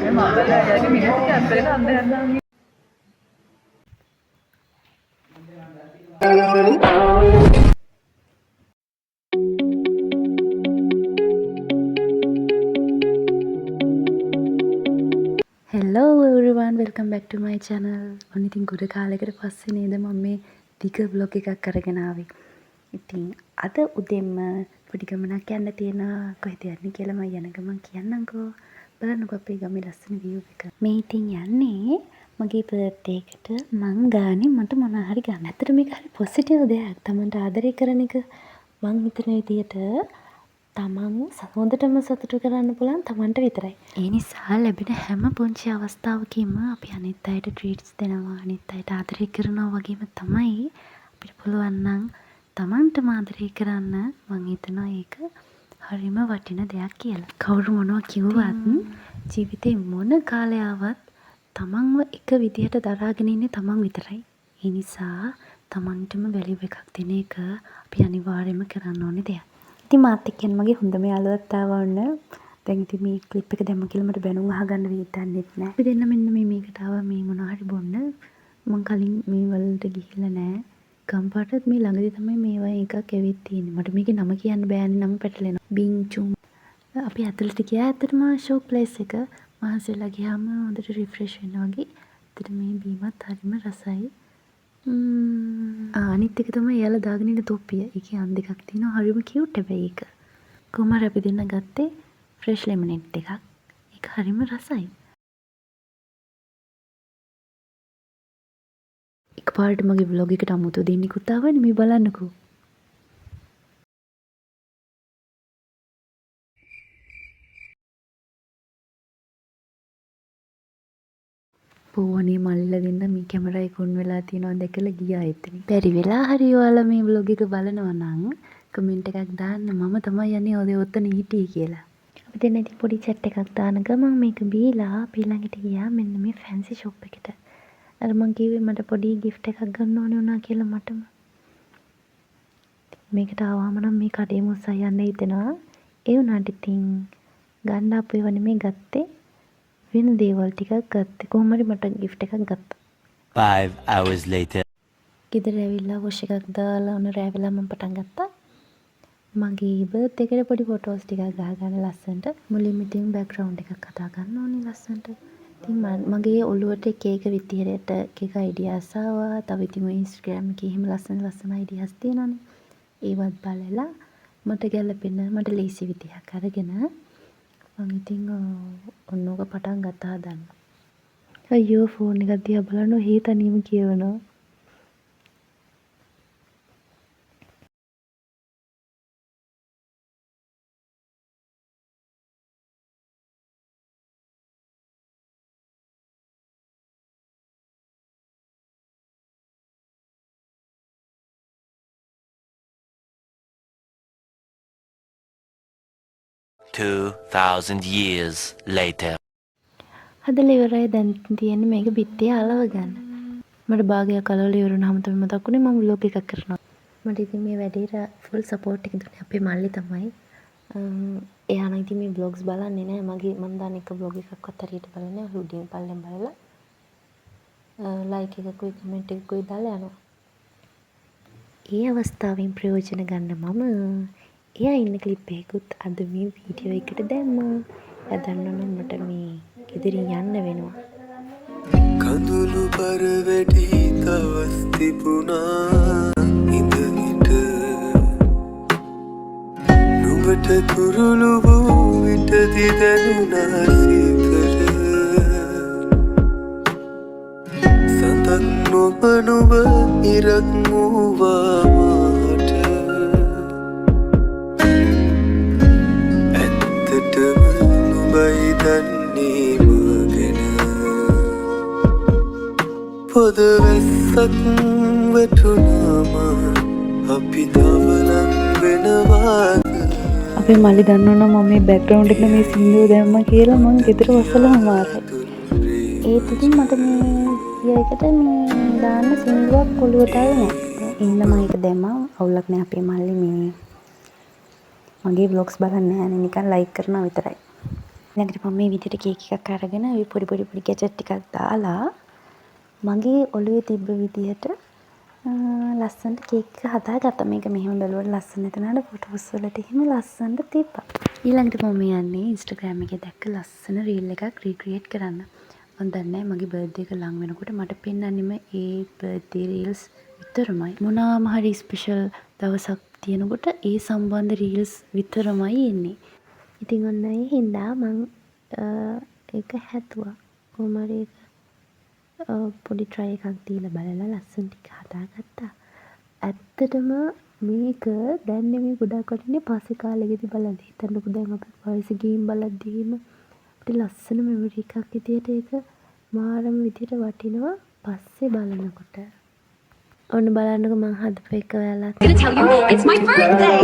Hello everyone, welcome back to my channel. ඔන්න ඉතින් ගොඩ කාලයකට පස්සේ නේද මම මේ දිග vlog එකක් අරගෙන ආවේ. ඉතින් අද උදේම පොඩි ගමනක් යන්න තියෙනවා. කොහෙද යන්නේ කියලා මම යන ගමන් කියන්නම්කෝ. බලන්නකෝ අපේ ගමේ ලස්සන view එක. මේ ඉතින් යන්නේ මගේ birthday එකට මං ගානේ මට මොන හරි ගන්න. ඇත්තට මේක හරි positive දෙයක්. Tamanට ආදරය කරන එක මං හිතන විදියට තමන් හොඳටම සතුටු කරන්න පුළුවන් තමන්ට විතරයි. ඒ නිසා ලැබෙන හැම පුංචි අවස්ථාවකම අපි අනිත් අයට ට්‍රීට්ස් දෙනවා, අනිත් අයට ආදරය කරනවා වගේම තමයි අපිට පුළුවන් නම් තමන්ටම ආදරය කරන්න. මං හිතනවා ඒක හරිම වටින දෙයක් කියලා. කවුරු මොනවා කිව්වත් ජීවිතේ මොන කාලය ආවත් තමන්ව එක විදියට දරාගෙන ඉන්නේ තමන් විතරයි. ඒ නිසා තමන්ටම වැලියු එකක් දෙන එක අපි අනිවාර්යයෙන්ම කරන්න ඕනේ දෙයක්. ඉතින් මාත් එක්ක යන මගේ හොඳම යාළුවත් ආවා ඔන්න. දැන් ඉතින් මේ ක්ලිප් එක දැම්ම කියලා මට බැනුම් අහගන්න වෙයිදන්නෙත් නෑ. අපි දෙන්න මෙන්න මේකට ආවා මේ මොනවා හරි බොන්න. මං කලින් මේ වලට ගිහිල්ලා නෑ. ගම්පාටත් මේ ළඟදී තමයි මේවා එකක් ඇවිත් තියෙන්නේ. මට මේකේ නම කියන්න බෑනේ නම පැටලෙනවා. බින්චුම්. අපි ඇතුළට ගියා ඇත්තටම ෂෝ ප්ලේස් එක. මහසෙලා ගියාම හොඳට රිෆ්‍රෙෂ් වෙනවා වගේ. ඇත්තට මේ බීමත් හරිම රසයි. අනිත් එක තමයි එයාලා දාගෙන ඉන්න තොප්පිය. ඒකේ අන් දෙකක් තියෙනවා. හරිම කියුට් හැබැයි ඒක. කොහමද අපි දෙන්න ගත්තේ ෆ්‍රෙෂ් ලෙමනේඩ් එකක්. ඒක හරිම රසයි. එකපාරට මගේ vlog එකට අමුතු දෙන්නෙකුත් ආවනේ මේ බලන්නකෝ. පොවනේ මල්ලිලා දෙන්න මේ කැමරා එක ඔන් වෙලා තියෙනවා දැකලා ගියා එතන. බැරි වෙලා හරි ඔයාලා මේ vlog එක බලනවා නම් කමෙන්ට් එකක් දාන්න මම තමයි යන්නේ ඔය ඔතන හිටියේ කියලා. අපි දෙන්න ඉතින් පොඩි chat එකක් දාන ගමන් මේක බීලා අපි ළඟට ගියා මෙන්න මේ fancy shop එකට. අර මං කිව්වේ මට පොඩි gift එකක් ගන්න ඕනේ වුණා කියලා මටම. මේකට ආවම නම් මේ කඩේම උස්සා යන්න හිතෙනවා. ඒ වුණාට ඉතින් ගන්න අපු ඒවා නෙමෙයි ගත්තේ. වෙන දේවල් ටිකක් ගත්තේ. කොහොම හරි මට gift එකක් ගත්තා. 5 hours later. ගෙදර ඇවිල්ලා වොෂ් එකක් දාලා ඔන්න රෑ වෙලා මම පටන් ගත්තා. මගේ බර්ත්ඩේ එකට පොඩි ෆොටෝස් ටිකක් ගහගන්න ලස්සනට. මුලින්ම ඉතින් බෑග්ග්‍රවුන්ඩ් එකක් හදා ගන්න ඕනේ ලස්සනට. ඉතින් මගේ ඔළුවට එක එක විදිහට එක එක අයිඩියාස් ආවා. තව ඉතින් ඔය Instagram එකේ එහෙම ලස්සන අයිඩියාස් තියෙනවානේ. ඒවත් බලලා මට ගැලපෙන මට ලේසි විදිහක් අරගෙන මම ඉතින් ඔන්නෝක පටන් ගත්තා හදන්න. අයියෝ ෆෝන් එකක් දිහා බලන්න හේ තනියම කියවනවා. $2,000 years later. හදලා ඉවරයි දැන් තියෙන්නේ මේක පිටේ අලව ගන්න. මට භාගයක් අලවලා ඉවර වුණාම තමයි මතක් වුණේ මම vlog එකක් කරනවා. මට ඉතින් මේ වැඩේට full support එක දුන්නේ අපේ මල්ලි තමයි. එයා නම් ඉතින් මේ vlogs බලන්නේ නැහැ. මම දාන එක vlog එකක්වත් හරියට බලන්නේ නැහැ. උඩින් පල්ලෙන් බලලා like එකකුයි comment එකකුයි දාලා යනවා. ඒ අවස්ථාවෙන් ප්‍රයෝජන ගන්න මම එයා ඉන්න ක්ලිප් එකකුත් අද මේ වීඩියෝ එකට දැම්මා. එයා දන්නවනම් මට මේ ගෙදරින් යන්න වෙනවා. කඳුළු බර වැඩි දවස් තිබුණා ඉඳහිට නුඹට තුරුළු වූ විටදි දැනුණා සීතල සඳන් නොබ නුඹ ඉරක් වූවා මාට ඇත්තටම නුඹයි දන්නේ මගෙන පොද වැස්සක් වැටුනාම අපි දවලන් වෙනවාද. අපේ මල්ලි දන්නවනම් මම මේ බෑග්ග්‍රවුන්ඩ් එකට මේ සින්දුව දැම්මා කියලා මං ගෙදර වසලා මාරයි. ඒත් ඉතින් මට මේ විදියකට මේ දාන්න සින්දුවක් ඔළුවට ආවේ නැහැ. ඉන්න මම ඒක දැම්මා. අවුලක් නැහැ අපේ මල්ලි මේ මගේ vlogs බලන්නේ නැහැ නේ නිකන් ලයික් කරනවා විතරයි. ළඟට මම මේ විදිහට කේක් එකක් අරගෙන ඒ පොඩි ගැජට් ටිකක් දාලා මගේ ඔළුවේ තිබ්බ විදිහට ලස්සනට කේක් එක හදාගත්තා. මේක මෙහෙම බැලුවට ලස්සන නැතුණාට ෆොටෝස් වලට එහෙම ලස්සනට තිබ්බා. ඊළඟට මම යන්නේ Instagram එකේ දැක්ක ලස්සන රීල් එකක් රීක්‍රියේට් කරන්න. මම දන්නේ මගේ බර්ත්ඩේ එක ලඟ වෙනකොට මට පෙන්වන්නෙම ඒ බර්ත්ඩේ රීල්ස් විතරමයි. මොනවාම හරි ස්පෙෂල් දවසක් තියෙනකොට ඒ සම්බන්ධ රීල්ස් විතරමයි එන්නේ. ඉතින් ඔන්න ඒ හින්දා මම ඒක හැදුවා. කොහොම හරි පොඩි try එකක් දීලා බලලා ලස්සන ටික හදාගත්තා. ඇත්තටම මේක දැන් නෙමෙයි ගොඩක් වටින්නේ පස්සේ කාලෙකදී බලද්දි. හිතන්නකෝ දැන් අපි වයසේ ගිහින් බලද්දිම අපිට ලස්සන මෙමරි එකක් විදියට ඒක මාරම විදියට වටිනවා පස්සේ බලනකොට. ඔන්න බලන්නකෝ මං හදපු එක ඔයාලා. Gonna tell you, it's my birthday!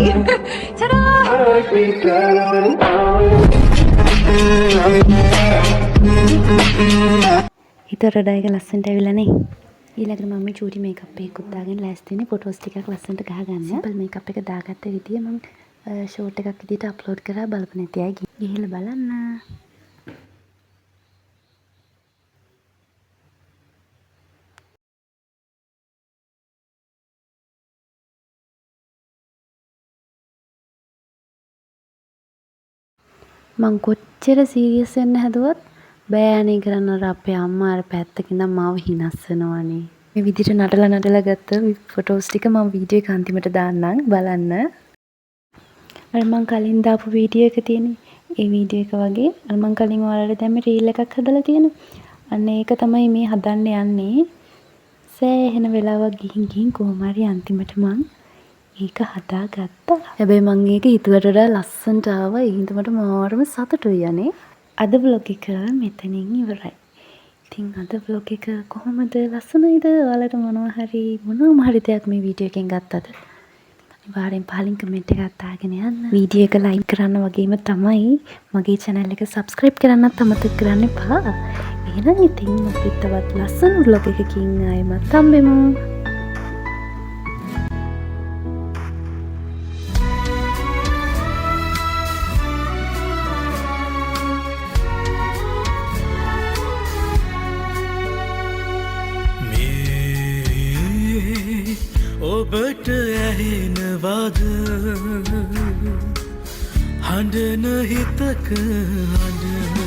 Ta-da! හිතට වඩා එක ලස්සනට ඇවිල්ලා නේ. ඊළඟට මම මේ චූටි මේකප් එකකුත් දාගෙන ලෑස්ති වෙන්නේ ෆොටෝස් ටිකක් ලස්සනට ගහගන්න. සිම්පල් මේකප් එක දාගත්ත විදිය මම ෂෝට් එකක් විදියට අප්ලෝඩ් කරා බලපු නැති අය ගිහිල්ලා බලන්න. මං කොච්චර සීරියස් වෙන්න හැදුවත් බෑනේ කරන්න අර අපේ අම්මා අර පැත්තක ඉඳන් මාව හිනස්සනවනේ. මේ විදිහට නටලා ගත්ත ෆොටෝස් ටික මම වීඩියෝ එක අන්තිමට දාන්නම් බලන්න. අර මං කලින් දාපු වීඩියෝ එක තියෙන්නේ. ඒ වීඩියෝ එක වගේ අර මං කලින් ඔයාලට දැම්මේ රීල් එකක් හදලා තියෙනවා. අන්න ඒක තමයි මේ හදන්න යන්නේ. සෑහෙන වෙලාවක් ගිහින් කොහොම හරි අන්තිමට මං ඒක හදාගත්තා. හැබැයි මං ඒක හිතුවට වඩා ලස්සනට ආවා. ඒ හින්දා මට මාරම සතුටුයි යන්නේ. අද vlog එක මෙතනින් ඉවරයි. ඉතින් අද vlog එක කොහොමද ලස්සනයිද? ඔයාලට මොනම හරි දෙයක් මේ වීඩියෝ එකෙන් ගත්තද? අනිවාර්යෙන් පහලින් කමෙන්ට් එකක් දාගෙන යන්න. වීඩියෝ එක ලයික් කරන්න වගේම තමයි මගේ channel එක subscribe කරන්නත් අමතක කරන්න එපා. එහෙනම් ඉතින් අපි තවත් ලස්සන vlog එකකින් ආයෙමත් හම්බෙමු. ඔබට ඇහෙනවද හඬන හිතක හඬ